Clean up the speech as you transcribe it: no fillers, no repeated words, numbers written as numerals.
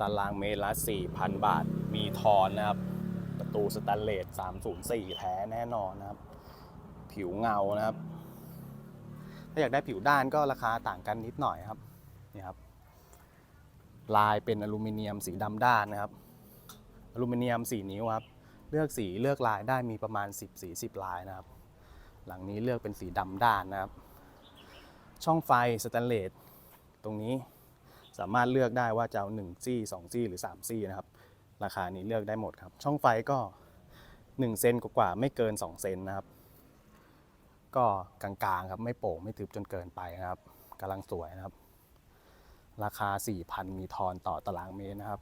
ตารางเมตรละ 4,000 บาทมีทอนนะครับประตูสแตนเลส304แท้แน่นอนนะครับผิวเงานะครับถ้าอยากได้ผิวด้านก็ราคาต่างกันนิดหน่อยครับนี่ครับลายเป็นอลูมิเนียมสีดำด้านนะครับอลูมิเนียม4 นิ้วครับเลือกสีเลือกลายได้มีประมาณ10 สี10 ลายนะครับหลังนี้เลือกเป็นสีดำด้านนะครับช่องไฟสแตนเลสตรงนี้สามารถเลือกได้ว่าจะเอา1 ซี่ 2 ซี่หรือ3 ซี่นะครับราคานี้เลือกได้หมดครับช่องไฟก็1 เซนกว่าไม่เกิน2 เซนนะครับก็กลางๆครับไม่โป่งไม่ทึบจนเกินไปนะครับกำลังสวยนะครับราคา 4,000 มีทอนต่อตารางเมตรนะครับ